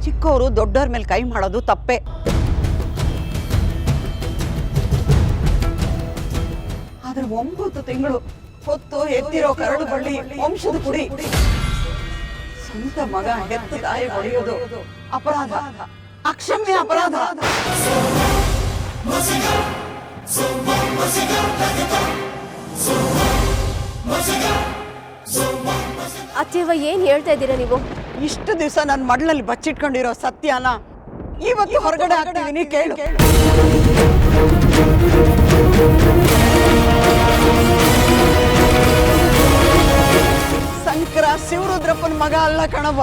ಚಿಕ್ಕವರು ದೊಡ್ಡವ್ರ ಮೇಲೆ ಕೈ ಮಾಡೋದು ತಪ್ಪೆ. ಆದ್ರೆ 9 ತಿಂಗಳು ಹೊತ್ತು ಎತ್ತಿರೋ ಕರಡು ಬಳ್ಳಿ ವಂಶದ ಕುಡಿ ಸ್ವಂತ ಮಗ ಹೆತ್ತ ತಾಯಿ ಹೊಡೆಯೋದು ಅಪರಾಧ, ಅಕ್ಷಮ್ಯ ಅಪರಾಧ. ಅತ್ತೆವ ಏನ್ ಹೇಳ್ತಾ ಇದ್ದೀರಾ ನೀವು? ಇಷ್ಟು ದಿವಸ ನನ್ನ ಮಡ್ಲಲ್ಲಿ ಬಚ್ಚಿಟ್ಕೊಂಡಿರೋ ಸತ್ಯನ ಇವತ್ತು ಹೊರಗಡೆ ಹಾಕ್ತಿದೀನಿ, ಕೇಳು. ಶಂಕರ ಶಿವರುದ್ರಪ್ಪನ ಮಗ ಅಲ್ಲ ಕಣವ,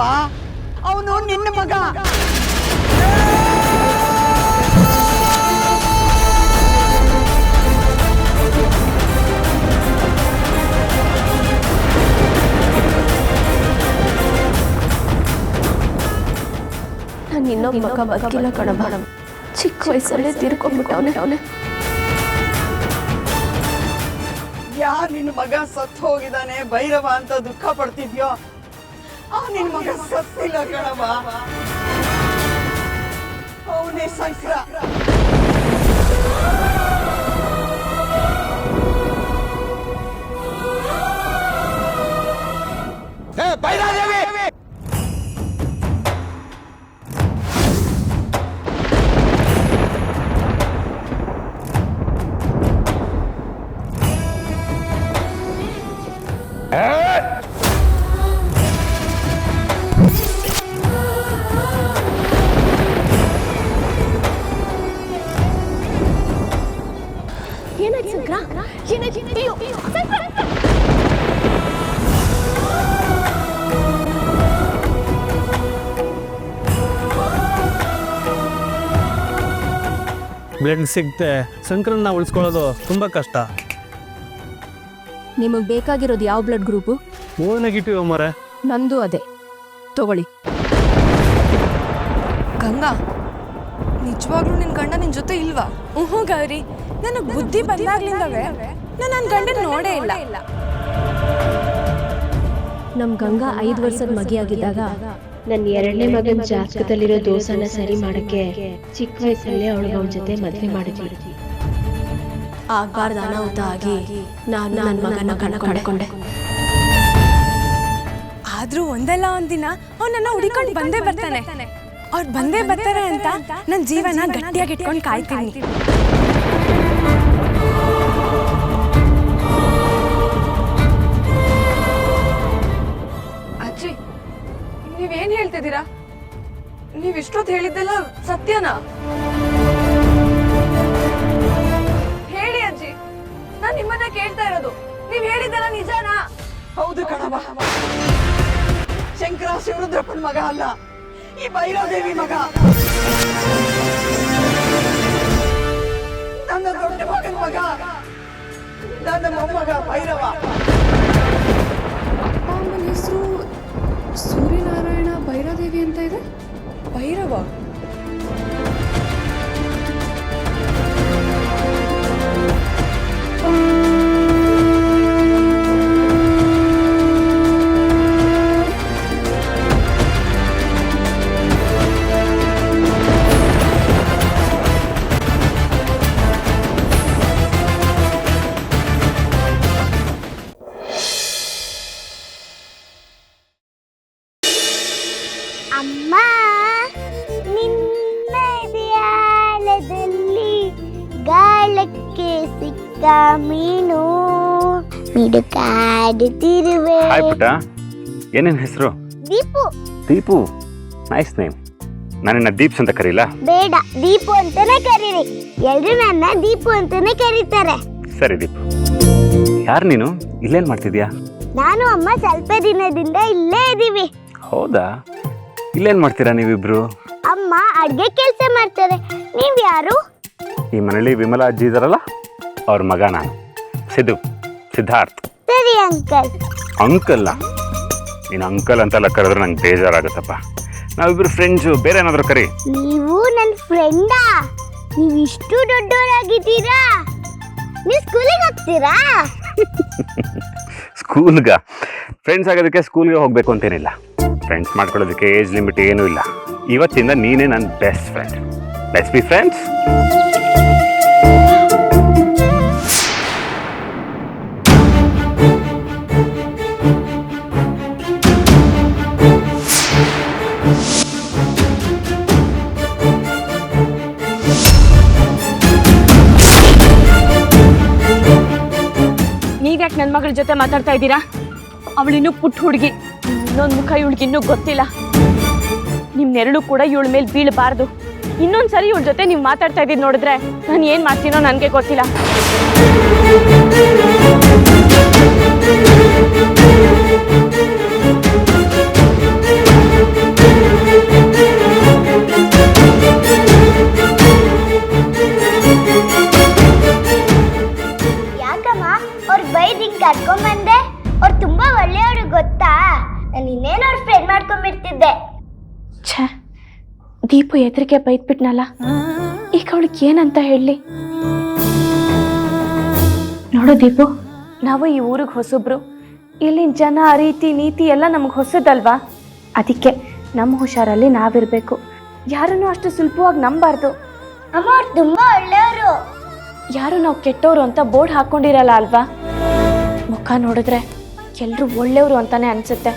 ಅವನು ನಿನ್ನ ಮಗ. ನಾನು ಇನ್ನೊಬ್ಬ ಮಗ ಬದುಕಿಲ್ಲ ಕಣವ, ಚಿಕ್ಕ ವಯಸ್ಸಲ್ಲೇ ತೀರ್ಕೊಂಡ್ಬಿಟ್ಟವನೆ. ಯಾರು ನಿನ್ನ ಮಗ ಸತ್ತು ಹೋಗಿದ್ದಾನೆ ಭೈರವ ಅಂತ ದುಃಖ ಪಡ್ತಿದ್ಯೋ, ಆ ನಿನ್ನ ಮಗ ಸತ್ತಿಲ್ಲ ಕಣವ, ಅವನೇ ಶಂಕರ. ಏನಾಯ್ತು ಶಂಕರ? ಬ್ಲಡ್ ಸಿಗದೆ ಶಂಕರನ್ನ ಉಳಿಸ್ಕೊಳ್ಳೋದು ತುಂಬ ಕಷ್ಟ. ನಿಮಗೆ ಬೇಕಾಗಿರೋದು ಯಾವ ಬ್ಲಡ್ ಗ್ರೂಪು? ಓ ನೆಗೆಟಿವ್ ಮರೆ. ನಂದು ಅದೇ, ತಗೊಳ್ಳಿ. ಗಂಗಾ, ನಿಜವಾಗ್ಲೂ ನಿನ್ ಗಂಡ ನಿನ್ ಜೊತೆ ಇಲ್ವಾ? ಗೌರಿ, ನನಗೆ ಬುದ್ಧಿ ಬಂದಾಗ್ಲಿಂದವೇ ನಾನು ನನ್ನ ಗಂಡನ ನೋಡೇ ಇಲ್ಲ. ನಮ್ ಗಂಗಾ 5 ವರ್ಷದ ಮಗಿಯಾಗಿದ್ದಾಗ ನನ್ನ 2ನೇ ಮಗನ ಜಾತಕದಲ್ಲಿರೋ ದೋಷನ ಸರಿ ಮಾಡಕ್ಕೆ ಚಿಕ್ಕ ವಯಸ್ಸಲ್ಲೇ ಅವಳ ಜೊತೆ ಮದುವೆ ಮಾಡಿದ್ವಿ. ಆಗ್ಬಾರ್ದು ಅನಾಹುತ ಆಗಿ ನಾನು ನನ್ನ ಮಗನ ಕಳ್ಕೊಂಡೆ. ಆದ್ರೂ ಒಂದಲ್ಲ ಒಂದಿನ ಅವನನ್ನ ಹುಡಿಕೊಂಡು ಬಂದೇ ಬರ್ತಾನೆ. ಅವ್ರು ಬಂದೇ ಬರ್ತಾರೆ ಅಂತ ನನ್ನ ಜೀವನ ಗಟ್ಟಿಯಾಗಿ ಇಟ್ಕೊಂಡು ಕಾಯ್ತೀನಿ. ಅಜ್ಜಿ, ನೀವೇನ್ ಹೇಳ್ತಿದ್ದೀರಾ? ನೀವ್ ಇಷ್ಟೊತ್ತು ಹೇಳಿದ್ದೆಲ್ಲ ಸತ್ಯನಾ? ಹೇಳಿ ಅಜ್ಜಿ, ನಾನ್ ನಿಮ್ಮನ್ನ ಕೇಳ್ತಾ ಇರೋದು. ನೀವ್ ಹೇಳಿದ್ದೆಲ್ಲ ನಿಜಾನಾ? ಹೌದು ಕಣವ, ಶಂಕರ ಶಿವರುದ್ರಪ್ಪನ ಮಗ ಅಲ್ಲ, ಈ ಭೈರವದೇವಿ ಮಗ. ನನ್ನ ದೊಡ್ಡ ಮಗನ ಮಗ, ನನ್ನ ಮೊಮ್ಮಗ ಭೈರವ. ಅಮ್ಮನ ಹೆಸರು ಸೂರ್ಯನಾರಾಯಣ ಭೈರದೇವಿ ಅಂತ ಇದೆ. ಭೈರವ? ಅಮ್ಮ, ನಿನ್ನ ಧ್ಯಾನದಲ್ಲಿ ಗಾಳಕ್ಕೆ ಸಿಕ್ಕ ಮೀನು ಮಿಡುಕಾಡುತ್ತಿರುವೆ. ಹಾಯ್ ಪುಟ್ಟ, ಏನೇನು ಹೆಸರು? ದೀಪು. Deepu, nice name. ನಾನಿನ್ನ ದೀಪ್ಸ್ ಅಂತ ಕರೀಲ? ಬೇಡ, ದೀಪು ಅಂತಾನೆ ಕರೀರಿ. ಎಲ್ರು ನನ್ನ ದೀಪು ಅಂತಾನೆ ಕರೀತಾರೆ. ಸರಿ ದೀಪು. ಯಾರು ನೀನು? ಇಲ್ಲೇನು ಮಾಡ್ತಿದ್ಯಾ? ನಾನು ಅಮ್ಮ ಸ್ವಲ್ಪ ದಿನದಿಂದ ಇಲ್ಲೇ ಇದೀವಿ. ಹೌದಾ? ಇಲ್ಲೇನು ಮಾಡ್ತೀರಾ ನೀವಿಬ್ರು? ಅಮ್ಮ ಅಡ್ಗೆ ಕೆಲಸ ಮಾಡ್ತಾರೆ. ನೀವ್ ಯಾರು? ಈ ಮನೇಲಿ ವಿಮಲಾ ಅಜ್ಜಿ ಇದಾರಲ್ಲ, ಅವ್ರ ಮಗ ನಾನು, ಸಿದ್ಧಾರ್ಥ್. ಸರಿ ಅಂಕಲ್. ಅಂಕಲ್ಲ, ನೀನು ಅಂಕಲ್ ಅಂತೆಲ್ಲ ಕರೆದ್ರೆ ನಂಗೆ ಬೇಜಾರಾಗುತ್ತಪ್ಪ. ನಾವಿಬ್ರು ಫ್ರೆಂಡ್ಸು, ಬೇರೆ ಏನಾದರೂ ಕರಿ. ನೀವು ನನ್ನ ಫ್ರೆಂಡಾ? ನೀವು ಇಷ್ಟು ದೊಡ್ಡವರಾಗಿದ್ದೀರಾ? ನೀವು ಸ್ಕೂಲಿಗೆ ಹೋಗ್ತೀರಾ? ಸ್ಕೂಲ್ಗ ಫ್ರೆಂಡ್ಸ್ ಆಗೋದಕ್ಕೆ ಸ್ಕೂಲ್ಗೆ ಹೋಗಬೇಕು ಅಂತೇನಿಲ್ಲ. ಫ್ರೆಂಡ್ಸ್ ಮಾಡ್ಕೊಳ್ಳೋದಕ್ಕೆ ಏಜ್ ಲಿಮಿಟ್ ಏನೂ ಇಲ್ಲ. ಇವತ್ತಿಂದ ನೀನೇ ನನ್ನ best friend. Let's be friends. ನೀವ್ಯಾಕೆ ನನ್ನ ಮಗಳ ಜೊತೆ ಮಾತಾಡ್ತಾ ಇದ್ದೀರಾ? ಅವಳಿನ್ನೂ ಪುಟ್ಟ ಹುಡುಗಿ, ಇನ್ನೊಂದು ಮುಖ ಇವಳಿಗೆ ಇನ್ನೂ ಗೊತ್ತಿಲ್ಲ. ನಿಮ್ನೆರಳು ಕೂಡ ಇವಳ ಮೇಲೆ ಬೀಳಬಾರ್ದು. ಇನ್ನೊಂದ್ಸರಿ ಇವಳ ಜೊತೆ ನೀವು ಮಾತಾಡ್ತಾ ಇದ್ದೀರಿ ನೋಡಿದ್ರೆ ನಾನು ಏನು ಮಾಡ್ತೀನೋ ನನಗೆ ಗೊತ್ತಿಲ್ಲ. ಯಾಕಮ್ಮ ಅವ್ರ ಬೈದಿಂಗ್ ಕರ್ಕೊಂಬಂದೆ? ಅವ್ರು ತುಂಬಾ ಒಳ್ಳೆಯವರು ಗೊತ್ತಾ? ನಾನು ಇನ್ನೇನು ಅವ್ರ ಫ್ರೆಂಡ್ ಮಾಡ್ಕೊಂಡ್ಬಿಡ್ತಿದ್ದೆ. ಛೇ, ದೀಪು ಎದುರಿಗೆ ಬೈದ್ಬಿಟ್ನಲ್ಲ, ಈಗ ಅವಳಿಗೆ ಏನಂತ ಹೇಳಲಿ? ನೋಡು ದೀಪು, ನಾವು ಈ ಊರಿಗೆ ಹೊಸಬ್ರು. ಇಲ್ಲಿನ ಜನ, ರೀತಿ ನೀತಿ ಎಲ್ಲ ನಮಗೆ ಹೊಸದಲ್ವಾ? ಅದಕ್ಕೆ ನಮ್ಮ ಹುಷಾರಲ್ಲಿ ನಾವಿರಬೇಕು. ಯಾರನ್ನು ಅಷ್ಟು ಸುಲಭವಾಗಿ ನಂಬಾರ್ದು. ಅಮ್ಮ ಅವ್ರು ತುಂಬಾ ಒಳ್ಳೆಯವರು. ಯಾರು ನಾವು ಕೆಟ್ಟವರು ಅಂತ ಬೋರ್ಡ್ ಹಾಕೊಂಡಿರಲ್ಲ ಅಲ್ವಾ? ಮುಖ ನೋಡಿದ್ರೆ ಎಲ್ಲರೂ ಒಳ್ಳೆಯವರು ಅಂತಾನೆ ಅನ್ಸುತ್ತೆ.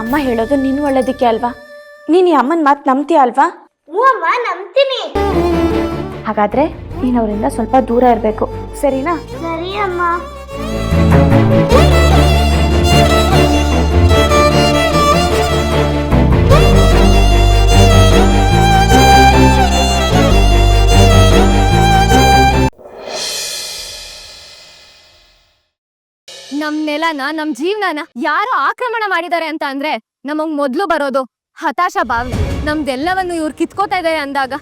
ಅಮ್ಮ ಹೇಳೋದು ನೀನು ಒಳ್ಳೇದಕ್ಕೆ ಅಲ್ವಾ? ನೀನು ಈ ಅಮ್ಮನ ಮಾತು ನಂಬ್ತೀಯ ಅಲ್ವಾ? ಹ್ಞೂ ಅಮ್ಮ, ನಂಬ್ತೀನಿ. ಹಾಗಾದ್ರೆ ನೀನು ಅವರಿಂದ ಸ್ವಲ್ಪ ದೂರ ಇರಬೇಕು, ಸರಿನಾ? ಸರಿ ಅಮ್ಮ. ನಮ್ ನೆಲನ, ನಮ್ ಜೀವನನ ಯಾರೋ ಆಕ್ರಮಣ ಮಾಡಿದ್ದಾರೆ ಅಂತ ಅಂದ್ರೆ ನಮಗ್ ಮೊದ್ಲು ಬರೋದು ಹತಾಶ ಭಾವನೆ. ನಮ್ದೆಲ್ಲವನ್ನು ಇವ್ರು ಕಿತ್ಕೋತಾ ಇದ್ದಾರೆ ಅಂದಾಗ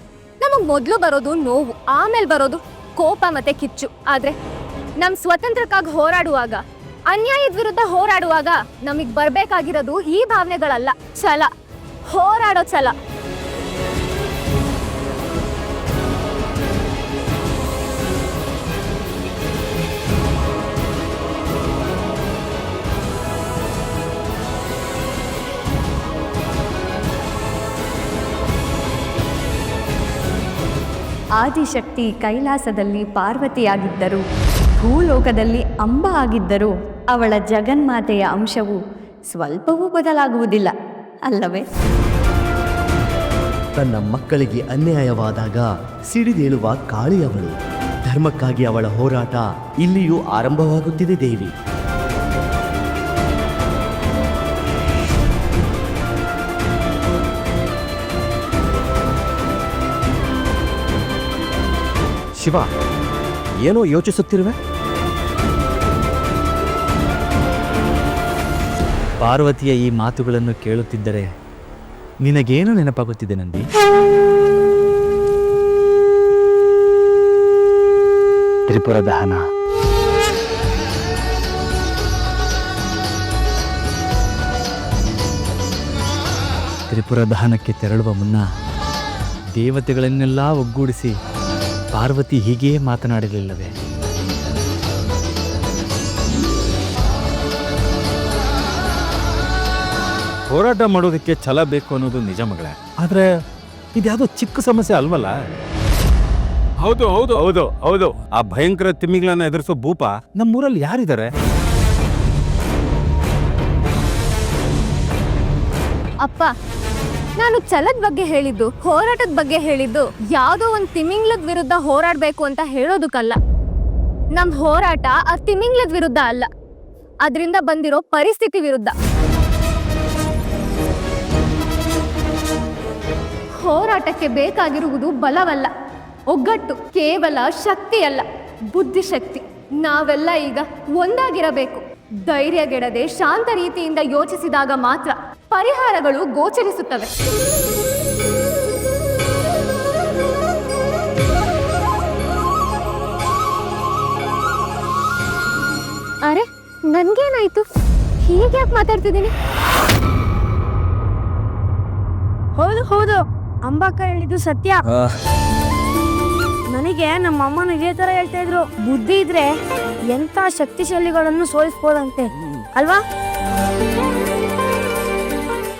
ನಮಗ್ ಮೊದ್ಲು ಬರೋದು ನೋವು, ಆಮೇಲೆ ಬರೋದು ಕೋಪ ಮತ್ತೆ ಕಿಚ್ಚು. ಆದ್ರೆ ನಮ್ ಸ್ವತಂತ್ರಕ್ಕಾಗಿ ಹೋರಾಡುವಾಗ, ಅನ್ಯಾಯದ ವಿರುದ್ಧ ಹೋರಾಡುವಾಗ ನಮಗ್ ಬರ್ಬೇಕಾಗಿರೋದು ಈ ಭಾವನೆಗಳಲ್ಲ, ಛಲ, ಹೋರಾಡೋ ಛಲ. ಆದಿಶಕ್ತಿ ಕೈಲಾಸದಲ್ಲಿ ಪಾರ್ವತಿಯಾಗಿದ್ದರು, ಭೂಲೋಕದಲ್ಲಿ ಅಂಬ ಆಗಿದ್ದರೂ ಅವಳ ಜಗನ್ಮಾತೆಯ ಅಂಶವು ಸ್ವಲ್ಪವೂ ಬದಲಾಗುವುದಿಲ್ಲ ಅಲ್ಲವೇ? ತನ್ನ ಮಕ್ಕಳಿಗೆ ಅನ್ಯಾಯವಾದಾಗ ಸಿಡಿದೇಳುವ ಕಾಳಿಯವಳು. ಧರ್ಮಕ್ಕಾಗಿ ಅವಳ ಹೋರಾಟ ಇಲ್ಲಿಯೂ ಆರಂಭವಾಗುತ್ತಿದೆ ದೇವಿ. ಶಿವ, ಏನೋ ಯೋಚಿಸುತ್ತಿರುವೆ? ಪಾರ್ವತಿಯ ಈ ಮಾತುಗಳನ್ನು ಕೇಳುತ್ತಿದ್ದರೆ ನಿನಗೇನು ನೆನಪಾಗುತ್ತಿದೆ ನಂದಿ? ತ್ರಿಪುರ ದಹನ. ತ್ರಿಪುರ ದಹನಕ್ಕೆ ತೆರಳುವ ಮುನ್ನ ದೇವತೆಗಳನ್ನೆಲ್ಲ ಒಗ್ಗೂಡಿಸಿ ಪಾರ್ವತಿ ಹೀಗೆಯೇ ಮಾತನಾಡಲಿಲ್ಲವೇ? ಹೋರಾಟ ಮಾಡೋದಕ್ಕೆ ಛಲ ಬೇಕು ಅನ್ನೋದು ನಿಜ ಮಗಳೇ, ಆದ್ರೆ ಇದ್ಯಾವುದೋ ಚಿಕ್ಕ ಸಮಸ್ಯೆ ಅಲ್ವಲ್ಲ? ಹೌದು ಹೌದು ಹೌದು ಹೌದು, ಆ ಭಯಂಕರ ತಿಮ್ಮಿಗಳನ್ನ ಎದುರಿಸೋ ಭೂಪ ನಮ್ಮೂರಲ್ಲಿ ಯಾರಿದ್ದಾರೆ? ಅಪ್ಪ, ನಾನು ಛಲದ ಬಗ್ಗೆ ಹೇಳಿದ್ದು, ಹೋರಾಟದ ಬಗ್ಗೆ ಹೇಳಿದ್ದು ಯಾವುದೋ ಒಂದು ತಿಮಿಂಗ್ಲದ ವಿರುದ್ಧ ಹೋರಾಡಬೇಕು ಅಂತ ಹೇಳೋದಕ್ಕಲ್ಲ. ನಮ್ ಹೋರಾಟ ಆ ತಿಮಿಂಗ್ಲದ ವಿರುದ್ಧ ಅಲ್ಲ, ಅದರಿಂದ ಬಂದಿರೋ ಪರಿಸ್ಥಿತಿ ವಿರುದ್ಧ. ಹೋರಾಟಕ್ಕೆ ಬೇಕಾಗಿರುವುದು ಬಲವಲ್ಲ, ಒಗ್ಗಟ್ಟು, ಕೇವಲ ಶಕ್ತಿಯಲ್ಲ, ಬುದ್ಧಿಶಕ್ತಿ. ನಾವೆಲ್ಲ ಈಗ ಒಂದಾಗಿರಬೇಕು. ಧೈರ್ಯಗೆಡದೆ ಶಾಂತ ರೀತಿಯಿಂದ ಯೋಚಿಸಿದಾಗ ಮಾತ್ರ ಪರಿಹಾರಗಳು ಗೋಚರಿಸುತ್ತವೆ. ಅರೆ, ನನ್ಗೇನಾಯ್ತು? ಹೀಗ್ಯಾಕೆ ಮಾತಾಡ್ತಿದ್ದೀನಿ? ಹೌದು ಹೌದು, ಅಂಬಕ್ಕ ಹೇಳಿದ್ದು ಸತ್ಯ. ನನಗೆ ನಮ್ಮ ಅಮ್ಮನ ಇದೇ ತರ ಹೇಳ್ತಾ ಇದ್ರು, ಬುದ್ಧಿ ಇದ್ರೆ ಎಂತ ಶಕ್ತಿಶಾಲಿಗಳನ್ನು ಸೋಲಿಸಬಹುದಂತೆ ಅಲ್ವಾ?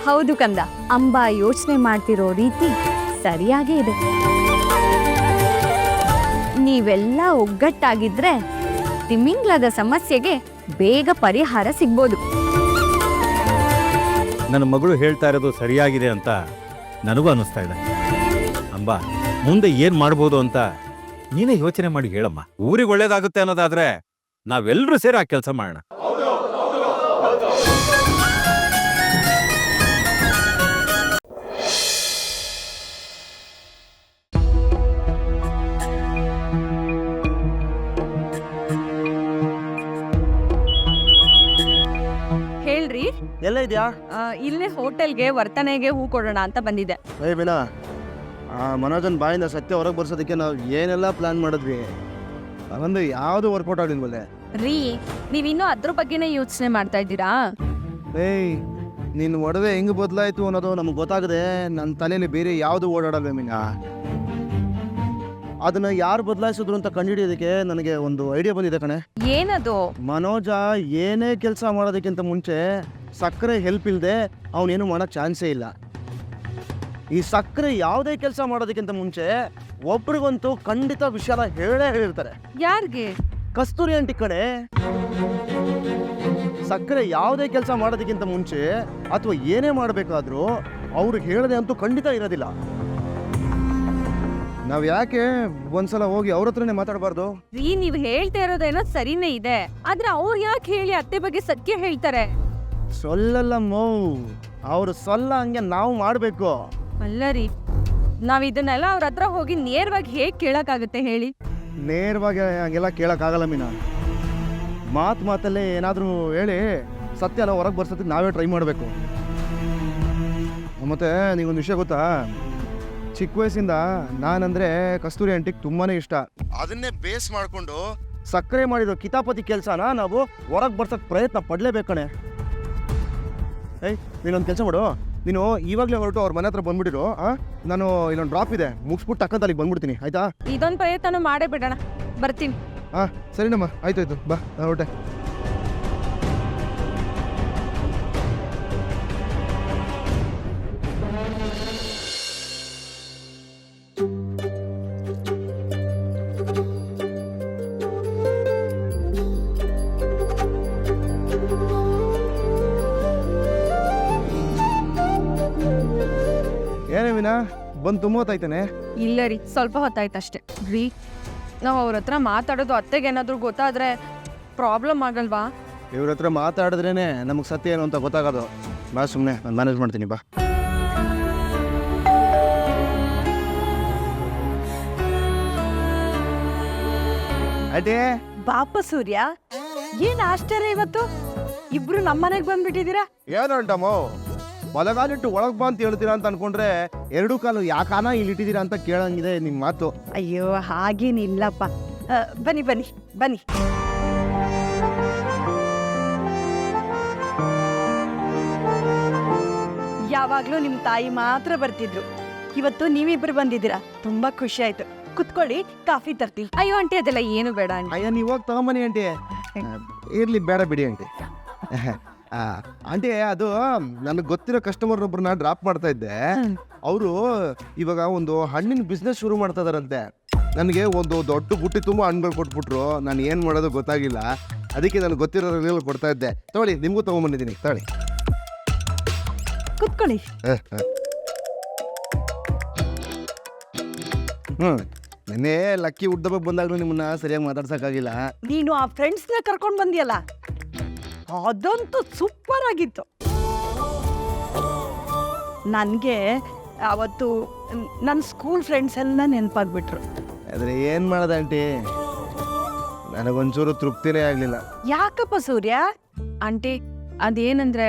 ಹೌದು ಕಂದ, ಅಂಬಾ ಯೋಚನೆ ಮಾಡ್ತಿರೋ ರೀತಿ ಸರಿಯಾಗೇ ಇದೆ. ನೀವೆಲ್ಲ ಒಗ್ಗಟ್ಟಾಗಿದ್ರೆ ತಿಮಿಂಗ್ಲದ ಸಮಸ್ಯೆಗೆ ಬೇಗ ಪರಿಹಾರ ಸಿಗ್ಬೋದು. ನನ್ನ ಮಗಳು ಹೇಳ್ತಾ ಇರೋದು ಸರಿಯಾಗಿದೆ ಅಂತ ನನಗೂ ಅನ್ನಿಸ್ತಾ ಇದೆ. ಅಂಬಾ, ಮುಂದೆ ಏನ್ ಮಾಡ್ಬೋದು ಅಂತ ನೀನೇ ಯೋಚನೆ ಮಾಡಿ ಹೇಳಮ್ಮ. ಊರಿಗೆ ಒಳ್ಳೇದಾಗುತ್ತೆ ಅನ್ನೋದಾದ್ರೆ ನಾವೆಲ್ಲರೂ ಸೇರಿ ಆ ಕೆಲಸ ಮಾಡೋಣ. ಹೇಳ್ರಿ, ಎಲ್ಲ ಇದೆಯಾ? ಇಲ್ಲೇ ಹೋಟೆಲ್ಗೆ ವರ್ತನೆಗೆ ಹೂ ಕೊಡೋಣ ಅಂತ ಬಂದಿದೆ. ಏ ಬಿನ, ಮನೋಜನ್ ಬಾಯಿಂದ ಸತ್ಯ ಹೊರಗೆ ಬರ್ಸೋದಕ್ಕೆ ನಾವು ಏನೆಲ್ಲ ಪ್ಲಾನ್ ಮಾಡಿದ್ವಿ, ಅದೊಂದು ಯಾವುದು ವರ್ಕೌಟ್ ಆಗಲಿಲ್ವಲ್ಲೇ. ರೀ, ನೀವಿನ್ನೂ ಅದ್ರ ಬಗ್ಗೆನೇ ಯೋಚನೆ ಮಾಡ್ತಾ ಇದ್ದೀರಾ? ಏಯ್, ನಿನ್ನ ಒಡವೆ ಹೆಂಗೆ ಬದಲಾಯಿತು ಅನ್ನೋದು ನಮ್ಗೆ ಗೊತ್ತಾಗದೆ ನನ್ನ ತಲೆಯಲ್ಲಿ ಬೇರೆ ಯಾವುದು ಓಡಾಡಲ್ವೇ ಮೀನಾ. ಅದನ್ನ ಯಾರು ಬದಲಾಯಿಸಿದ್ರು ಅಂತ ಕಂಡುಹಿಡಿಯೋದಕ್ಕೆ ನನಗೆ ಒಂದು ಐಡಿಯಾ ಬಂದಿದೆ ಕಣೆ. ಏನದು? ಮನೋಜ ಏನೇ ಕೆಲಸ ಮಾಡೋದಕ್ಕಿಂತ ಮುಂಚೆ ಸಕ್ಕರೆ ಹೆಲ್ಪ್ ಇಲ್ಲದೆ ಅವನೇನು ಮಾಡೋಕ್ಕೆ ಚಾನ್ಸೇ ಇಲ್ಲ. ಈ ಸಕ್ಕರೆ ಯಾವುದೇ ಕೆಲಸ ಮಾಡೋದಕ್ಕಿಂತ ಮುಂಚೆ ಒಬ್ರಿಗಂತೂ ಖಂಡಿತ ವಿಷಯ ಹೇಳೇ ಹೇಳಿರ್ತಾರೆ. ಯಾರಿಗೆ? ಕಸ್ತೂರಿ ಆಂಟಿ ಕಡೆ. ಸಕ್ಕರೆ ಯಾವುದೇ ಕೆಲಸ ಮಾಡೋದಕ್ಕಿಂತ ಮುಂಚೆ ಅಥವಾ ಏನೇ ಮಾಡಬೇಕಾದ್ರೂ ಅವ್ರಿಗೆ ಹೇಳದೆ ಅಂತೂ ಖಂಡಿತ ಇರೋದಿಲ್ಲ. ನಾವು ಯಾಕೆ ಒಂದ್ಸಲ ಹೋಗಿ ಅವ್ರ ಹತ್ರನೇ ಮಾತಾಡಬಾರ್ದು? ರೀ, ನೀವು ಹೇಳ್ತಾ ಇರೋದೇನೋ ಸರಿನೇ ಇದೆ, ಆದ್ರೆ ಅವ್ರು ಯಾಕೆ ಹೇಳಿ ಅತ್ತೆ ಬಗ್ಗೆ ಸತ್ಯ ಹೇಳ್ತಾರೆ? ಸೊಲ್ಲಲ್ಲ ಮೌ, ಅವ್ರು ಸೊಲ್ಲ ಹಂಗೆ ನಾವು ಮಾಡಬೇಕು. ಅಲ್ಲ ರೀ, ನಾವ್ ಇದನ್ನೆಲ್ಲ ಅವ್ರ ಹತ್ರ ಹೋಗಿ ನೇರವಾಗಿ ಹೇಗ್ ಕೇಳಕ್ಕಾಗತ್ತೆ ಹೇಳಿ? ನೇರವಾಗಿ ಹಂಗೆಲ್ಲ ಕೇಳೋಕ್ಕಾಗಲ್ಲ ಮೀನಾ. ಮಾತಲ್ಲೇ ಏನಾದರೂ ಹೇಳಿ ಸತ್ಯ ಎಲ್ಲ ಹೊರಗೆ ಬರ್ಸೋದಕ್ಕೆ ನಾವೇ ಟ್ರೈ ಮಾಡಬೇಕು. ಮತ್ತು ನೀಗೊಂದು ವಿಷಯ ಗೊತ್ತಾ, ಚಿಕ್ಕ ವಯಸ್ಸಿಂದ ನಾನಂದರೆ ಕಸ್ತೂರಿ ಆಂಟಿಗೆ ತುಂಬಾ ಇಷ್ಟ. ಅದನ್ನೇ ಬೇಸ್ ಮಾಡಿಕೊಂಡು ಸಕ್ಕರೆ ಮಾಡಿರೋ ಕಿತಾಪತಿ ಕೆಲಸನ ನಾವು ಹೊರಗೆ ಬರ್ಸೋಕ್ಕೆ ಪ್ರಯತ್ನ ಪಡಲೇಬೇಕಣೆ. ಏಯ್, ನೀನೊಂದು ಕೆಲಸ ಮಾಡು, ನೀನು ಇವಾಗಲೇ ಹೊರಟು ಅವ್ರ ಮನೆ ಹತ್ರ ಬಂದ್ಬಿಟ್ಟಿರು. ನಾನು ಇಲ್ಲೊಂದು ಡ್ರಾಪ್ ಇದೆ, ಮುಗಿಸ್ಬಿಟ್ಟು ಟಕ್ಕಂತ ಅಲ್ಲಿಗೆ ಬಂದ್ಬಿಡ್ತೀನಿ, ಆಯ್ತಾ? ಇದೊಂದು ಪ್ರಯತ್ನ ಮಾಡೇ ಬಿಡೋಣ, ಬರ್ತೀನಿ. ಸರಿನಮ್ಮ, ಆಯ್ತಾಯ್ತು, ಬಾ, ನಾನು ಹೊರಟೆ. ಏನೇ ವಿನಾ, ಬಂದು ತುಂಬ ಹೊತ್ತಾಯ್ತಾನೆ? ಇಲ್ಲ ರೀ, ಸ್ವಲ್ಪ ಹೊತ್ತಾಯ್ತಷ್ಟೇ. ರೀ, ನಾವು ಅವ್ರ ಹತ್ರ ಮಾತಾಡೋದು ಅತ್ತೆಗೆ ಏನಾದರೂ ಗೊತ್ತಾದ್ರೆ ಪ್ರಾಬ್ಲಮ್ ಆಗಲ್ವಾ? ಇವ್ರ ಹತ್ರ ಮಾತಾಡಿದ್ರೇನೆ ನಮಗೆ ಸತ್ಯ ಏನು ಅಂತ ಗೊತ್ತಾಗೋದು. ಬಾ, ಸುಮ್ಮನೆ ನಾನು ಮ್ಯಾನೇಜ್ ಮಾಡ್ತೀನಿ, ಬಾ. ಅದೇ ಬಾಪ ಸೂರ್ಯ, ಏನ್ ಆಶ್ಚರ್ಯ ಇವತ್ತು ಇಬ್ರು ನಮ್ಮನೆಗೆ ಬಂದ್ಬಿಟ್ಟಿದ್ದೀರಾ? ಏನು ಅಂಟಮ್ಮ, ಬಲಗಾಲಿಟ್ಟು ಒಳಗೆ ಬಾ ಅಂತ ಹೇಳ್ತೀರಾ ಅಂತ ಅನ್ಕೊಂಡ್ರೆ ಎರಡು ಕಾಲು ಯಾಕಾನ ಇಲ್ಲಿ ಇಟ್ಟಿದ್ದೀರಾ ಅಂತ ಕೇಳಂಗಿದೆ ನಿಮ್ಮ ಮಾತು. ಅಯ್ಯೋ, ಹಾಗೇನಿಲ್ಲಪ್ಪ. ಬನ್ನಿ ಬನ್ನಿ ಬನ್ನಿ. ಯಾವಾಗ್ಲೂ ನಿಮ್ ತಾಯಿ ಮಾತ್ರ ಬರ್ತಿದ್ರು, ಇವತ್ತು ನೀವಿಬ್ರು ಬಂದಿದ್ದೀರಾ, ತುಂಬಾ ಖುಷಿ ಆಯ್ತು. ಕುತ್ಕೊಳ್ಳಿ, ಕಾಫಿ ತರ್ತೀನಿ. ಅಯ್ಯೋ ಆಂಟಿ, ಅದೆಲ್ಲ ಏನು ಬೇಡ ಆಂಟಿ. ಅಯ್ಯ, ನೀವು ಹೋಗಿ ತಗೊಂಬನ್ನಿ ಆಂಟಿ. ಇರ್ಲಿ, ಬೇಡ ಬಿಡಿ ಆಂಟಿ. ಆಂಟಿ, ಅದು ನನಗೆ ಗೊತ್ತಿರೋ ಕಸ್ಟಮರ್ ಒಬ್ರನ್ನ ಡ್ರಾಪ್ ಮಾಡ್ತಾ ಇದ್ದೆ. ಅವರು ಇವಾಗ ಒಂದು ಹಣ್ಣಿನ ಬಿಸ್ನೆಸ್ ಶುರು ಮಾಡ್ತಾ ಇದಾರಂತೆ. ನನಗೆ ಒಂದು ದೊಡ್ಡ ಬುಟ್ಟಿ ತುಂಬ ಹಣ್ಣುಗಳು ಕೊಟ್ಬಿಟ್ರು. ನಾನು ಏನು ಮಾಡೋದು ಗೊತ್ತಾಗಿಲ್ಲ, ಅದಕ್ಕೆ ನನಗೆ ಗೊತ್ತಿರೋ ಕೊಡ್ತಾ ಇದ್ದೆ. ತಗೊಳ್ಳಿ, ನಿಮಗೂ ತೊಗೊಂಬಂದಿದ್ದೀನಿ, ತಗೊಳ್ಳಿ. ಕುತ್ಕೊಳ್ಳಿ. ನೆನ್ನೆ ಲಕ್ಕಿ ಹುಡ್ದಬ್ಬಕ್ಕೆ ಬಂದಾಗಲೂ ನಿಮ್ಮನ್ನ ಸರಿಯಾಗಿ ಮಾತಾಡ್ಸೋಕ್ಕಾಗಿಲ್ಲ. ನೀನು ಆ ಫ್ರೆಂಡ್ಸ್ನ ಕರ್ಕೊಂಡು ಬಂದಿಯಲ್ಲ, ಅದಂತೂ ಸೂಪರ್ ಆಗಿತ್ತು. ನನಗೆ ಅವತ್ತು ನನ್ನ ಸ್ಕೂಲ್ ಫ್ರೆಂಡ್ಸ್ ಎಲ್ಲ ನೆನಪಾಗ್ಬಿಟ್ರು. ಆದರೆ ಏನು ಮಾಡೋದು ಆಂಟಿ, ನನಗೊಂಚೂರು ತೃಪ್ತಿನೇ ಆಗಲಿಲ್ಲ. ಯಾಕಪ್ಪ ಸೂರ್ಯ? ಆಂಟಿ, ಅದೇನಂದ್ರೆ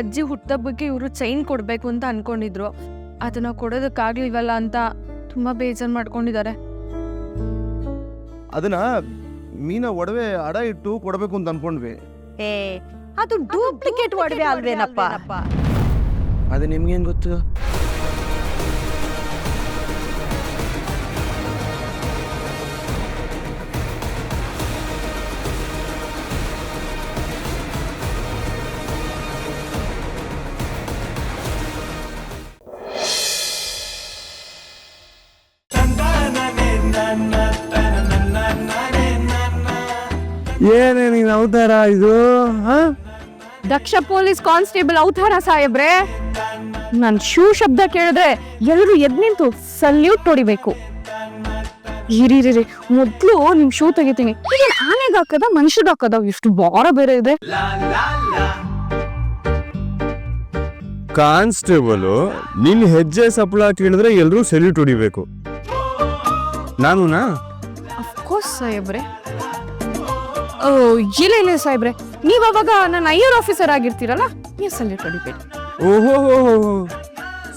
ಅಜ್ಜಿ ಹುಟ್ಟಬ್ಬಕ್ಕೆ ಇವರು ಚೈನ್ ಕೊಡಬೇಕು ಅಂತ ಅನ್ಕೊಂಡಿದ್ರು. ಅದನ್ನ ಕೊಡೋದಕ್ಕಾಗ್ಲಿಲ್ವಲ್ಲ ಅಂತ ತುಂಬಾ ಬೇಜಾರು ಮಾಡ್ಕೊಂಡಿದ್ದಾರೆ. ಅದನ್ನ ಮೀನ ಒಡವೆ ಅಡ ಇಟ್ಟು ಕೊಡಬೇಕು ಅಂತ ಅನ್ಕೊಂಡ್ವಿ. ಅದು ಡೂಪ್ಲಿಕೇಟ್ ಒಡವೆ ಅಲ್ವೇನಪ್ಪ? ಅದು ನಿಮ್ಗೇನು ಗೊತ್ತು? ಏನೇ ನೀನ್ ಅವತಾರ ಇದು? ದಕ್ಷ ಪೊಲೀಸ್ ಕಾನ್ಸ್ಟೇಬಲ್ ಅವತಾರ ಸಾಹೇಬ್ರೆ. ನನ್ ಶೂ ಶಬ್ದ ಕೇಳಿದ್ರೆ ಎಲ್ಲರೂ ಎದ್ ನಿಂತು ಸಲ್ಯೂಟ್ ಹೊಡಿಬೇಕು. ಇರಿ ಮೊದ್ಲು ನಿಮ್ ಶೂ ತೆಗಿತೀನಿ. ಇದೇನ್ ಆನೆಗೆ ಹಾಕದ ಮನುಷ್ಯಗ್ ಹಾಕದ? ಎಷ್ಟು ಭಾರ ಬೇರೆ ಇದೆ. ಕಾನ್ಸ್ಟೇಬಲ್ ನಿನ್ ಹೆಜ್ಜೆ ಸಪ್ಪಳ ಕೇಳಿದ್ರೆ ಎಲ್ರೂ ಸೆಲ್ಯೂಟ್ ಹೊಡಿಬೇಕು. ನಾನುನಾ? ಅಫ್ಕೋರ್ಸ್ ಸಾಹೇಬ್ರೆ. ಇಲ್ಲ ಸಾಹೇಬ್ರೆ, ನೀವ್ ಅವಾಗ ನನ್ನ ಐಆರ್ ಆಫೀಸರ್ ಆಗಿರ್ತೀರಲ್ಲ, ನೀವು ಸಲ್ಯೂಟ್ ಹೊಡಿಬೇಡಿ. ಓಹೋ,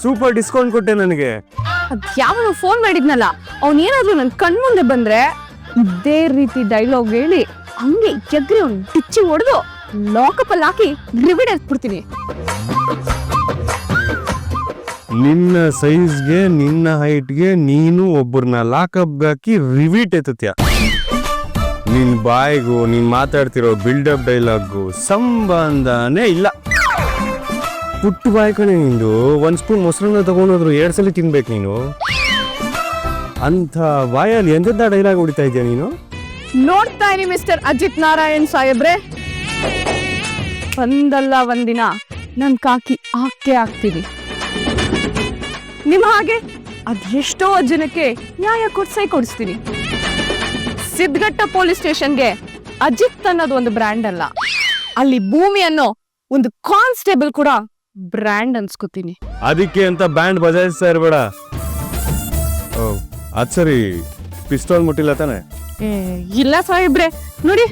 ಸೂಪರ್ ಡಿಸ್ಕೌಂಟ್ ಕೊಟ್ಟೆ ನನಗೆ. ಅದ್ಯಾವನು ಫೋನ್ ಮಾಡಿದ್ನಲ್ಲ, ಅವನೇನಾದ್ರೂ ನನ್ ಕಣ್ಮುಂದೆ ಬಂದ್ರೆ ಇದೇ ರೀತಿ ಡೈಲಾಗ್ ಹೇಳಿ ಹಂಗೆ ಎಗ್ರಿ ಅವ್ನು ಟಿಚ್ಚಿ ಹೊಡೆದು ಲಾಕಪ್ ಅಲ್ಲಿ ಹಾಕಿ ರಿವಿಡ್ ಎತ್ಬಿಡ್ತೀನಿ. ನಿನ್ನ ಸೈಜ್ಗೆ ನಿನ್ನ ಹೈಟ್ಗೆ ನೀನು ಒಬ್ಬರನ್ನ ಲಾಕಪ್ ಹಾಕಿ ರಿವೀಟ್ ಎತ್ತತ್ಯ. ನಿನ್ ಬಾಯಿಗೂ ನೀನ್ ಮಾತಾಡ್ತಿರೋ ಬಿಲ್ಡಪ್ ಡೈಲಾಗು ಸಂಬಂಧನೇ ಇಲ್ಲ. ಪುಟ್ಟು ಬಾಯಿ ಕಣೆ ನಿಂದು. ಒಂದ್ ಸ್ಪೂನ್ ಮೊಸರನ್ನ ತಗೊಂಡೋದ್ರು 2 ಸಲ ತಿನ್ಬೇಕು ನೀನು. ಅಂತ ಬಾಯಲ್ಲಿ ಎಂತೆಂತ ಡೈಲಾಗ್ ಹೊಡಿತಾ ಇದೆಯಾ ನೀನು? ನೋಡ್ತಾ ಇದೀನಿ ಮಿಸ್ಟರ್ ಅಜಿತ್ ನಾರಾಯಣ್ ಸಾಹೇಬ್ರೆ, ಒಂದಲ್ಲ ಒಂದಿನ ನನ್ ಕಾಕಿ ಹಾಕೇ ಆಗ್ತೀನಿ. ನಿಮ್ಮ ಹಾಗೆ ಅದೆಷ್ಟೋ ಜನಕ್ಕೆ ನ್ಯಾಯ ಕೊಡಿಸ್ತೀನಿ. ಸಿದ್ಧಘಟ್ಟ ಪೊಲೀಸ್ ಸ್ಟೇಷನ್ಗೆ ಅಜಿತ್ ಅನ್ನೋದು ಒಂದು ಬ್ರ್ಯಾಂಡ್ ಅಲ್ಲ, ಅಲ್ಲಿ ಭೂಮಿ ಅನ್ನೋ ಒಂದು ಕಾನ್ಸ್ಟೇಬಲ್ ಕೂಡ ಬ್ರ್ಯಾಂಡ್ ಅನ್ಸ್ಕೊತೀನಿ. ಅದಕ್ಕೆ ಅಂತ ಬ್ಯಾಂಡ್ ಬಜಾಯಿಸ್ತಾ ಇರ್ಬೇಡ. ಅದ್ ಸರಿ, ಪಿಸ್ತೂಲ್ ಮುಟ್ಟಿಲ್ಲ ತಾನೆ? ಇಲ್ಲ ಸಾಹೇಬ್ರೆ, ನೋಡಿ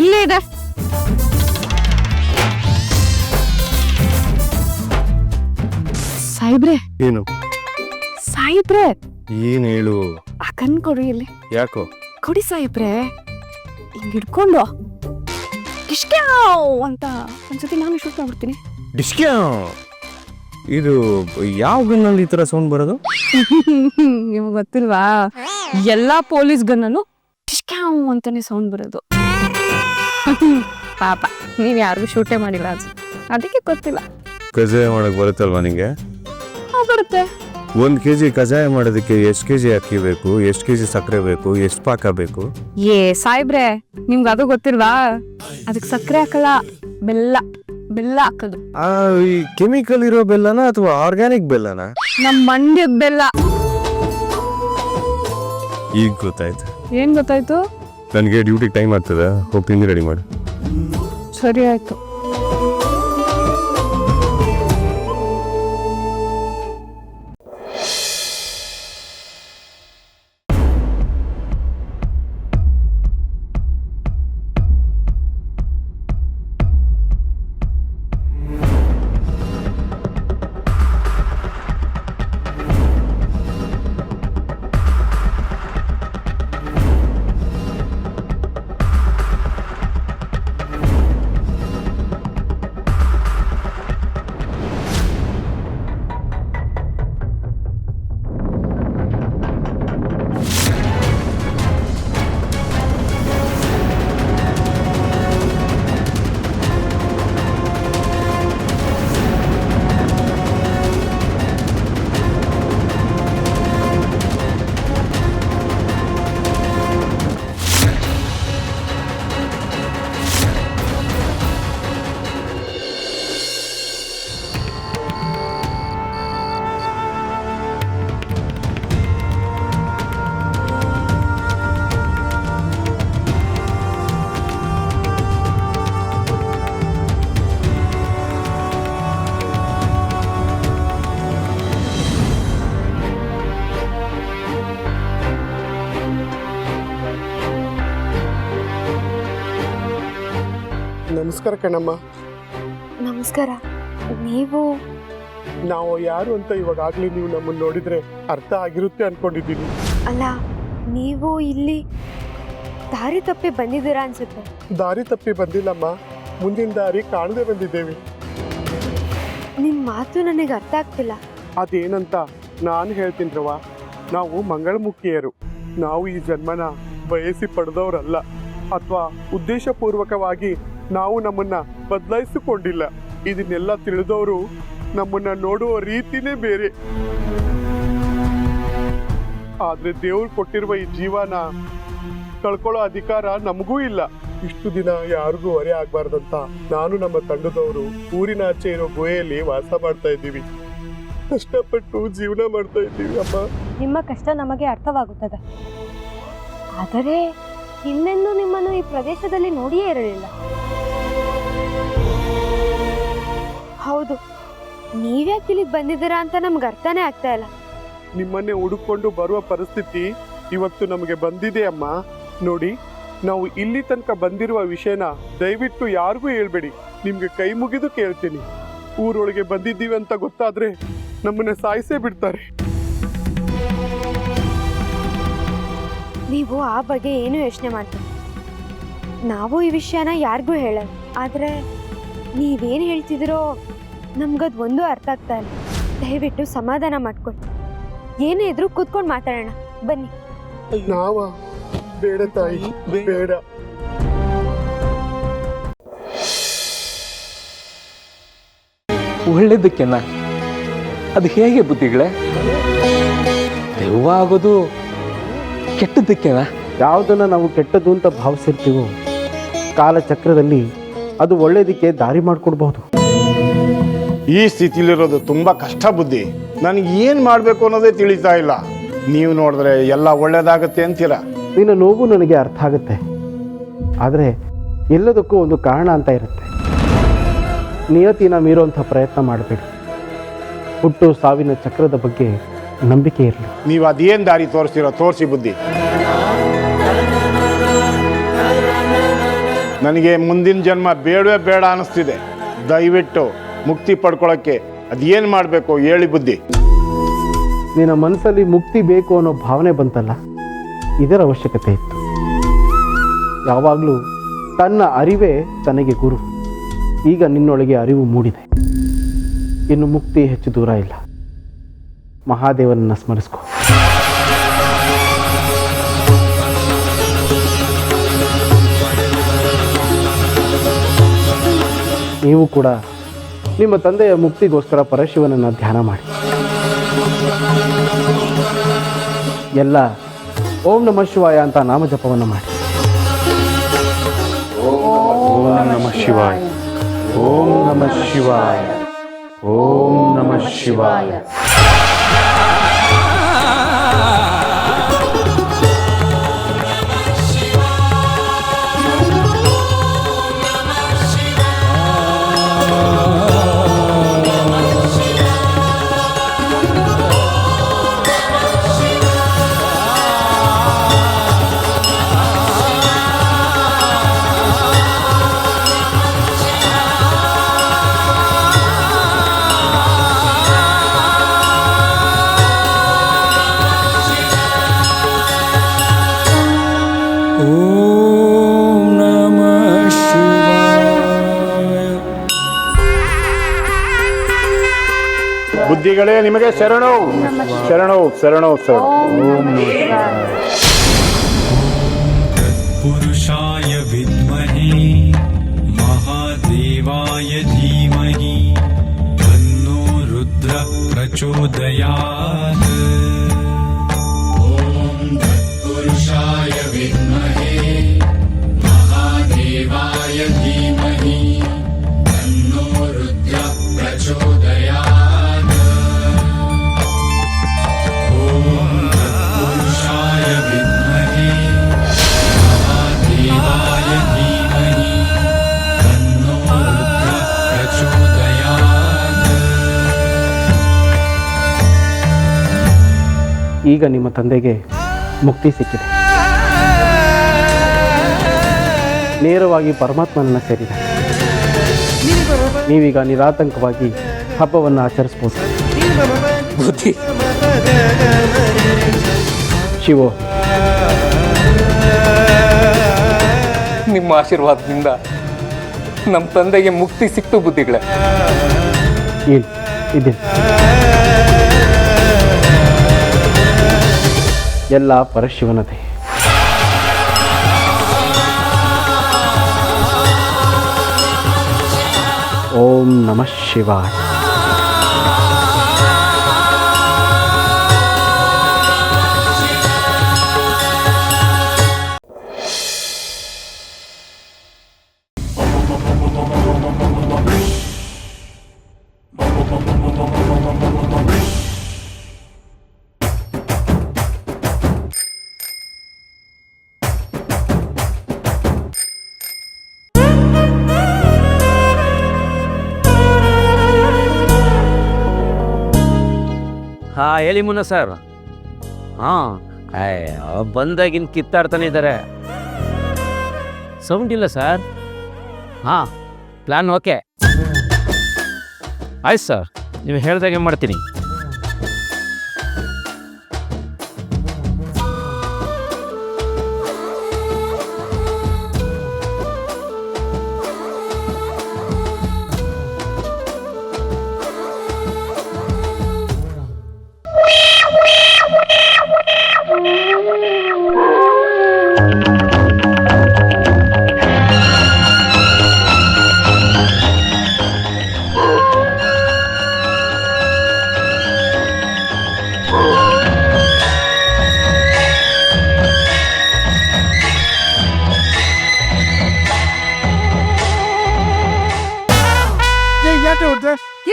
ಇಲ್ಲೇ ಇದೆ. ಸಾಹೇಬ್ರೆ. ಏನು ಸಾಹೇಬ್ರೆ? ಏನ್ ಹೇಳು? ಅಕನ್ ಕೊಡಿ ಇಲ್ಲಿ. ಯಾಕೋ? ಕೊಡಿ ಸಾಹೇಬ್ರೆ, ಹಿಂಗ್ ಹಿಡ್ಕೊಂಡು ಕಿಶ್ಕ್ಯಾವ್ ಅಂತ ಒಂದ್ಸತಿ ನಾನು ಶೂಟ್ ಮಾಡ್ಬಿಡ್ತೀನಿ. ಡಿಸ್ಕ್ಯಾ? ಇದು ಯಾವ ಗನ್ನಲ್ಲಿ ಈ ತರ ಸೌಂಡ್ ಬರೋದು? ನಿಮ್ಗೆ ಗೊತ್ತಿಲ್ವಾ? ಎಲ್ಲಾ ಪೊಲೀಸ್ ಗನ್ನಲ್ಲೂ ಕಿಶ್ಕ್ಯಾವ್ ಅಂತಾನೆ ಸೌಂಡ್ ಬರೋದು. ಪಾಪ ನೀವ್ ಯಾರಿಗೂ ಶೂಟೇ ಮಾಡಿಲ್ಲ ಅದಕ್ಕೆ ಗೊತ್ತಿಲ್ಲ. ಕಜಾಯ ಮಾಡಕ್ ಬರುತ್ತಲ್ವಾ ನಿಂಗೆ? ಬರುತ್ತೆ. 1 kg ಕಜಾಯ ಮಾಡೋದಕ್ಕೆ ಎಷ್ಟು kg ಅಕ್ಕಿ ಬೇಕು, ಎಷ್ಟು kg ಸಕ್ಕರೆ ಬೇಕು, ಎಷ್ಟು ಪಾಕ ಬೇಕು? ಸಾಹೇಬ್ರೆ, ನಿಮ್ಗೆ ಅದು ಗೊತ್ತಿಲ್ವಾ? ಅದಕ್ಕೆ ಸಕ್ಕರೆ ಹಾಕಲ್ಲ, ಬೆಲ್ಲ ಹಾಕೋದು. ಈ ಕೆಮಿಕಲ್ ಇರೋ ಬೆಲ್ಲನ ಅಥವಾ ಆರ್ಗ್ಯಾನಿಕ್ ಬೆಲ್ಲನ? ನಮ್ ಮಂಡ್ಯದ ಬೆಲ್ಲ. ಈಗ ಗೊತ್ತಾಯ್ತು. ಏನ್ ಗೊತ್ತಾಯ್ತು? ನನಗೆ ಡ್ಯೂಟಿ ಟೈಮ್ ಆಗ್ತದೆ, ಹೋಗಿ ತಿಂಡಿ ರೆಡಿ ಮಾಡು. ಸರಿ ಆಯ್ತು. ನಮಸ್ಕಾರ ಕಣಮ್ಮ. ನಮಸ್ಕಾರ. ನೀವು? ನಾವು ಯಾರು ಅಂತ ಇವಾಗಲೇ ನೀವು ನಮ್ಮನ್ನು ನೋಡಿದ್ರೆ ಅರ್ಥ ಆಗಿರುತ್ತೆ ಅನ್ಕೊಂಡಿದ್ದೀನಿ. ಅಲ್ಲ, ನೀವು ಇಲ್ಲಿ ದಾರಿ ತಪ್ಪಿ ಬಂದಿದ್ದೀರಾ ಅನ್ಸುತ್ತೆ. ದಾರಿ ತಪ್ಪಿ ಬಂದಿಲ್ಲಮ್ಮ, ಮುಂದಿನ ದಾರಿ ಕಾಣದೆ ಬಂದಿದ್ದೇವೆ. ನಿಮ್ಮ ಮಾತು ನನಗೆ ಅರ್ಥ ಆಗ್ತಿಲ್ಲ. ಅದೇನಂತ ನಾನು ಹೇಳ್ತೀನ್ರವ. ನಾವು ಮಂಗಳಮುಖಿಯರು. ನಾವು ಈ ಜನ್ಮನ ಬಯಸಿ ಪಡೆದವರಲ್ಲ, ಅಥವಾ ಉದ್ದೇಶಪೂರ್ವಕವಾಗಿ ನಾವು ನಮ್ಮನ್ನ ಬದಲಾಯಿಸಿಕೊಂಡಿಲ್ಲ. ಇದನ್ನೆಲ್ಲ ತಿಳಿದವರು ನಮ್ಮನ್ನ ನೋಡುವ ರೀತಿನೇ ಬೇರೆ. ಆದ್ರೆ ದೇವ್ರು ಕೊಟ್ಟಿರುವ ಈ ಜೀವನ ಕಳ್ಕೊಳ್ಳೋ ಅಧಿಕಾರ ನಮಗೂ ಇಲ್ಲ. ಇಷ್ಟು ದಿನ ಯಾರಿಗೂ ಹೊರೆ ಆಗ್ಬಾರ್ದಂತ ನಾನು ನಮ್ಮ ತಂಡದವರು ಊರಿನ ಆಚೆ ಇರೋ ಗುಹೆಯಲ್ಲಿ ವಾಸ ಮಾಡ್ತಾ ಇದ್ದೀವಿ. ಕಷ್ಟಪಟ್ಟು ಜೀವನ ಮಾಡ್ತಾ ಇದ್ದೀವಿ ಅಮ್ಮ. ನಿಮ್ಮ ಕಷ್ಟ ನಮಗೆ ಅರ್ಥವಾಗುತ್ತದೆ, ಆದರೆ ಇನ್ನೆಂದೂ ನಿಮ್ಮನ್ನು ಈ ಪ್ರದೇಶದಲ್ಲಿ ನೋಡಿಯೇ ಇರಲಿಲ್ಲ. ಹೌದು, ನೀವ್ಯಾಕೆ ಇಲ್ಲಿಗೆ ಬಂದಿದ್ದೀರಾ ಅಂತ ನಮ್ಗೆ ಅರ್ಥನೇ ಆಗ್ತಾ ಇಲ್ಲ. ನಿಮ್ಮನ್ನೇ ಹುಡುಕೊಂಡು ಬರುವ ಪರಿಸ್ಥಿತಿ ಇವತ್ತು ನಮಗೆ ಬಂದಿದೆ ಅಮ್ಮ. ನೋಡಿ, ನಾವು ಇಲ್ಲಿ ತನಕ ಬಂದಿರುವ ವಿಷಯನ ದಯವಿಟ್ಟು ಯಾರಿಗೂ ಹೇಳ್ಬೇಡಿ. ನಿಮ್ಗೆ ಕೈ ಮುಗಿದು ಕೇಳ್ತೀನಿ. ಊರೊಳಗೆ ಬಂದಿದ್ದೀವಿ ಅಂತ ಗೊತ್ತಾದ್ರೆ ನಮ್ಮನ್ನ ಸಾಯಿಸೇ ಬಿಡ್ತಾರೆ. ನೀವು ಆ ಬಗ್ಗೆ ಏನು ಯೋಚನೆ ಮಾಡ್ತೀರಿ, ನಾವು ಈ ವಿಷಯನ ಯಾರಿಗೂ ಹೇಳಲ್ಲ. ಆದರೆ ನೀವೇನು ಹೇಳ್ತಿದ್ದೀರೋ ನಮ್ಗದು ಒಂದು ಅರ್ಥ ಆಗ್ತಾ ಇಲ್ಲ. ದಯವಿಟ್ಟು ಸಮಾಧಾನ ಮಾಡ್ಕೊಳ್ಳಿ, ಏನೇ ಇದ್ರೂ ಕೂತ್ಕೊಂಡು ಮಾತಾಡೋಣ ಬನ್ನಿ. ನಾವ ಬೇಡ ತಾಯಿ, ಬೇಡ. ಒಳ್ಳೇದಕ್ಕೆನ ಅದು ಹೇಗೆ ಬುದ್ಧಿಗಳೇ? ದೆವ್ವ ಆಗೋದು ಕೆಟ್ಟದ್ದಕ್ಕೆನ? ಯಾವುದನ್ನು ನಾವು ಕೆಟ್ಟದ್ದು ಅಂತ ಭಾವಿಸಿರ್ತೀವೋ ಕಾಲಚಕ್ರದಲ್ಲಿ ಅದು ಒಳ್ಳೇದಕ್ಕೆ ದಾರಿ ಮಾಡಿಕೊಡ್ಬಹುದು. ಈ ಸ್ಥಿತಿಲಿರೋದು ತುಂಬ ಕಷ್ಟ ಬುದ್ಧಿ. ನನಗೆ ಏನು ಮಾಡಬೇಕು ಅನ್ನೋದೇ ತಿಳಿತಾ ಇಲ್ಲ. ನೀವು ನೋಡಿದ್ರೆ ಎಲ್ಲ ಒಳ್ಳೇದಾಗತ್ತೆ ಅಂತೀರ. ನಿನ್ನ ನೋವು ನನಗೆ ಅರ್ಥ ಆಗುತ್ತೆ, ಆದರೆ ಎಲ್ಲದಕ್ಕೂ ಒಂದು ಕಾರಣ ಅಂತ ಇರುತ್ತೆ. ನಿಯತಿನ ಮೀರುವಂಥ ಪ್ರಯತ್ನ ಮಾಡಬೇಡಿ. ಹುಟ್ಟು ಸಾವಿನ ಚಕ್ರದ ಬಗ್ಗೆ ನಂಬಿಕೆ ಇರಲಿ. ನೀವು ಅದೇನು ದಾರಿ ತೋರಿಸ್ತೀರೋ ತೋರಿಸಿ ಬುದ್ಧಿ. ನನಗೆ ಮುಂದಿನ ಜನ್ಮ ಬೇಡವೇ ಬೇಡ ಅನ್ನಿಸ್ತಿದೆ. ದಯವಿಟ್ಟು ಮುಕ್ತಿ ಪಡ್ಕೊಳ್ಳೋಕ್ಕೆ ಅದೇನು ಮಾಡಬೇಕು ಹೇಳಿ ಬುದ್ಧಿ. ನಿನ್ನ ಮನಸ್ಸಲ್ಲಿ ಮುಕ್ತಿ ಬೇಕು ಅನ್ನೋ ಭಾವನೆ ಬಂತಲ್ಲ, ಇದರ ಅವಶ್ಯಕತೆ ಇತ್ತು. ಯಾವಾಗಲೂ ತನ್ನ ಅರಿವೇ ತನಗೆ ಗುರು. ಈಗ ನಿನ್ನೊಳಗೆ ಅರಿವು ಮೂಡಿದೆ, ಇನ್ನು ಮುಕ್ತಿ ಹೆಚ್ಚು ದೂರ ಇಲ್ಲ. ಮಹಾದೇವನನ್ನು ಸ್ಮರಿಸ್ಕೊ. ನೀವು ಕೂಡ ನಿಮ್ಮ ತಂದೆಯ ಮುಕ್ತಿಗೋಸ್ಕರ ಪರಶಿವನನ್ನು ಧ್ಯಾನ ಮಾಡಿ. ಎಲ್ಲ ಓಂ ನಮಃ ಶಿವಾಯ ಅಂತ ನಾಮಜಪವನ್ನು ಮಾಡಿ. ಓಂ ನಮಃ ಶಿವಾಯ, ಓಂ ನಮಃ ಶಿವಾಯ, ಓಂ ನಮಃ ಶಿವಾಯ. ಬುದ್ಧಿಗಳೇ ನಿಮಗೆ ಶರಣು ಶರಣು ಶರಣು ಶರಣು. ಓಂ ಪುರುಷಾಯ ವಿದ್ಮಹೇ ಮಹಾದೇವಾಯ ಧೀಮಹಿ ತನ್ನೋ ರುದ್ರ ಪ್ರಚೋದಯಾತ್. ಓಂ ಪುರುಷಾಯ ವಿದ್ಮಹೇ ಮಹಾದೇವಾಯ ಧೀಮಹಿ ತನ್ನೋ ರುದ್ರ ಪ್ರಚೋದಯಾತ್. ಈಗ ನಿಮ್ಮ ತಂದೆಗೆ ಮುಕ್ತಿ ಸಿಕ್ಕಿದೆ, ನೇರವಾಗಿ ಪರಮಾತ್ಮನನ್ನು ಸೇರಿದೆ. ನೀವೀಗ ನಿರಾತಂಕವಾಗಿ ಹಬ್ಬವನ್ನು ಆಚರಿಸ್ಬೋದು. ಬುದ್ಧಿ ಶಿವೋ, ನಿಮ್ಮ ಆಶೀರ್ವಾದದಿಂದ ನಮ್ಮ ತಂದೆಗೆ ಮುಕ್ತಿ ಸಿಕ್ತು ಬುದ್ಧಿಗಳೇ. ಇದೆ ಎಲ್ಲ ಪರಶಿವನದೇ. ಓಂ ನಮಃ ಶಿವಾಯ. ಹಾ ಹೇಳಿ ಮುನ್ನ ಸರ್. ಹಾಂ ಬಂದಾಗಿನ್ ಕಿತ್ತಾಡ್ತಾನೆ ಇದ್ದಾರೆ. ಸೌಂಡ್ ಇಲ್ಲ ಸರ್. ಹಾಂ ಪ್ಲ್ಯಾನ್ ಓಕೆ ಆಯ್ತು ಸರ್, ನೀವು ಹೇಳ್ದಾಗೆ ಮಾಡ್ತೀನಿ.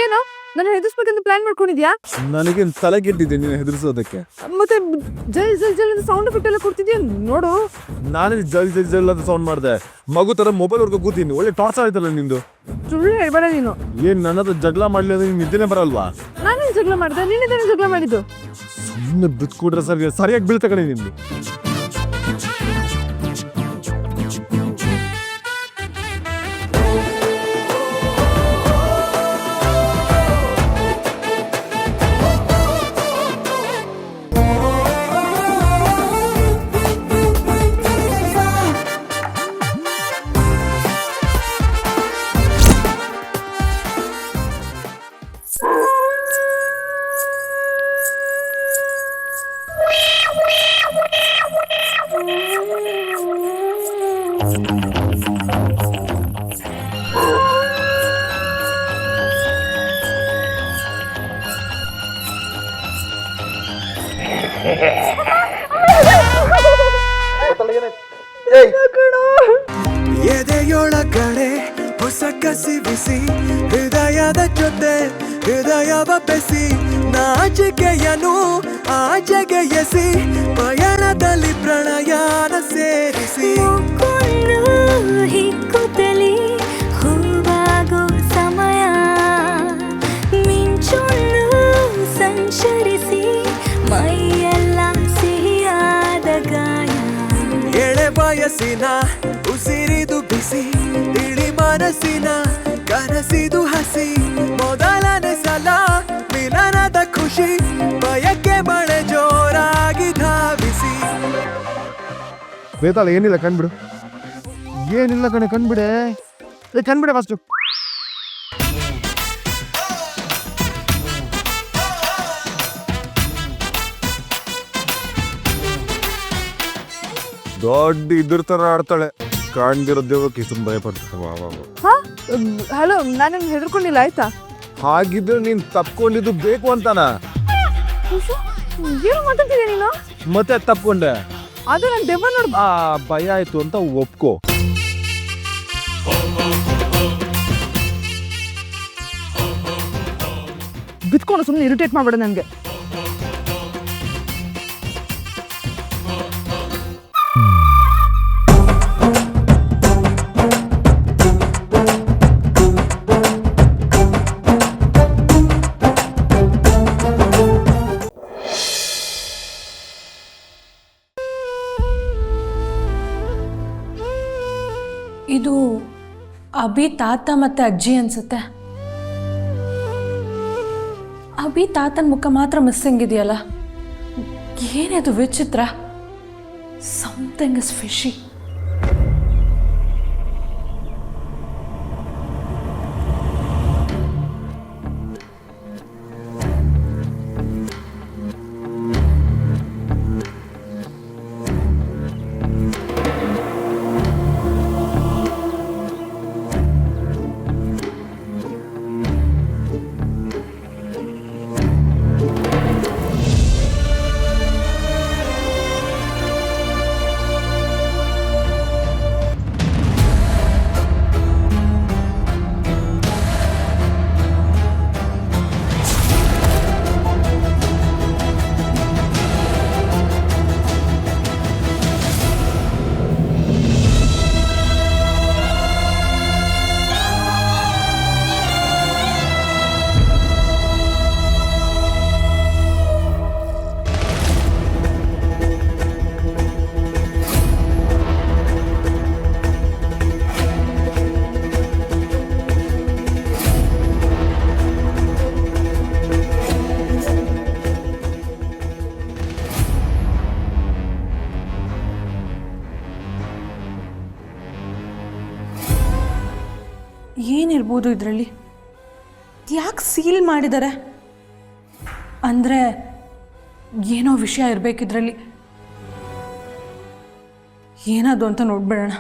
ಏನೋ ನನ್ನ ಹೆದರ್ಸ್ಬೇಕಂತ ಪ್ಲಾನ್ ಮಾಡ್ಕೊಂಡಿದ್ಯಾ? ನನಗೆ ತಲೆಗೆಟ್ಟಿದ್ದೆ ನೀನು ಹೆದರ್ಸೋದಕ್ಕೆ. ಮತ್ತೆ ಜಲ್ ಜಲ್ ಜಲ್ ಅಂತ ಸೌಂಡ್ ಎಫೆಕ್ಟ್ ಎಲ್ಲ ಕೊಡ್ತಿದ್ಯಾ ನೋಡು. ನಾನೇ ಜಲ್ ಜಲ್ ಜಲ್ ಅಂತ ಸೌಂಡ್ ಮಾಡಿದೆ. ಮಗು ತರ ಮೊಬೈಲ್ ವರ್ಗ ಕೂತೀನಿ. ಒಳ್ಳೆ ಟಾರ್ಚ್ ಆಯ್ತಲ್ಲ ನಿಂದು. ಸುಳ್ಳು ಹೇಳ್ಬೇಡ ನೀನು. ಏನ್ ನನ್ನ ಹತ್ರ ಜಗಳ ಮಾಡ್ಲಿ ಅಂದ್ರೆ ನಿದ್ದೆನೆ ಬರಲ್ವಾ? ನಾನೇನು ಜಗಳ ಮಾಡಿದೆ? ನೀನೇ ತಾನೇ ಜಗಳ ಮಾಡಿದ್ದು. ಸುಮ್ಮನೆ ಬಿತ್ಕೊಡ್ರೆ ಸರಿಯಾಗಿ ಬೀಳ್ತ ಕಡೆ ನಿಂದು. ಎದೆಯೊಳಗಡೆ ಹೊಸ ಕಸಿ ಬಿಸಿ, ಹೃದಯದ ಜೊತೆ ಹೃದಯವ ಬೆಸಿ, ನಾಚಿಕೆಯನು ಆಚೆಗೆ ಎಸಿ, ಪಯಣದಲ್ಲಿ ಪ್ರಣಯನ ಸೇರಿಸಿ, ಹಿಕ್ಕುತ್ತಲಿ ಹೂವಾಗೋ ಸಮಯ, ಮಿಂಚೊಂದು ಸಂಚರಿಸಿ ಮೈಯೆಲ್ಲ ಸಿಹಿಯಾದ ಗಾಯ, ಎಳೆ ಬಯಸಿನ ಉಸಿರಿದು ಬಿಸಿ, ಇಳಿ ಮನಸ್ಸಿನ ಕನಸಿದು ಹಸಿ, ಮೊದಲನೇ ಸಲ ಮಿಲನದ ಖುಷಿ, ಬಯಕೆ ಮಳೆ ಜೋರಾಗಿ ಧಾವಿಸಿ. ವೇತಾಳ ಏನಿಲ್ಲ ಕಣ್ಬಿಡು. ಏನಿಲ್ಲ ಕಣೆ ಕಣ್ಬಿಡೆ. ಕಣ್ಬಿಡೆ ಫಸ್ಟು. ದೊಡ್ಡ ಇದ್ರ ತರ ಆಡ್ತಾಳೆ. ಕಾಣ್ದಿರೋ ದೇವಕ್ಕೆ ತುಂಬ ಭಯ ಪಡ್ತಾಳೆ. ಹಲೋ, ನಾನೇನು ಹೆದರ್ಕೊಂಡಿಲ್ಲ ಆಯ್ತಾ? ಹಾಗಿದ್ರೆ ನೀನ್ ತಪ್ಕೊಂಡಿದ್ದು ಬೇಕು ಅಂತಾನ? ಏನು ಮಾತಾಡ್ತಿದ್ಯಾ ನೀನು? ಮತ್ತೆ ತಪ್ಕೊಂಡೆ. ಅದು ನನ್ನ ದೆವ್ವ ನೋಡ್. ಭಯ ಆಯ್ತು ಅಂತ ಒಪ್ಕೋ. ಬಿತ್ಕೊಂಡು ಸುಮ್ಮನೆ ಇರಿಟೇಟ್ ಮಾಡ್ಬೇಡ ನನಗೆ. ಇದು ಅಭಿ ತಾತ ಮತ್ತೆ ಅಜ್ಜಿ ಅನ್ಸುತ್ತೆ. ಅಭಿ ತಾತನ ಮುಖ ಮಾತ್ರ ಮಿಸ್ಸಿಂಗ್ ಇದೆಯಲ್ಲ, ಏನಿದು ವಿಚಿತ್ರ. Something is fishy. ಏನಿರ್ಬೋದು ಇದರಲ್ಲಿ? ಯಾಕೆ ಸೀಲ್ ಮಾಡಿದ್ದಾರೆ? ಅಂದರೆ ಏನೋ ವಿಷಯ ಇರಬೇಕಿದ್ರಲ್ಲಿ. ಏನದು ಅಂತ ನೋಡ್ಬಿಡೋಣ.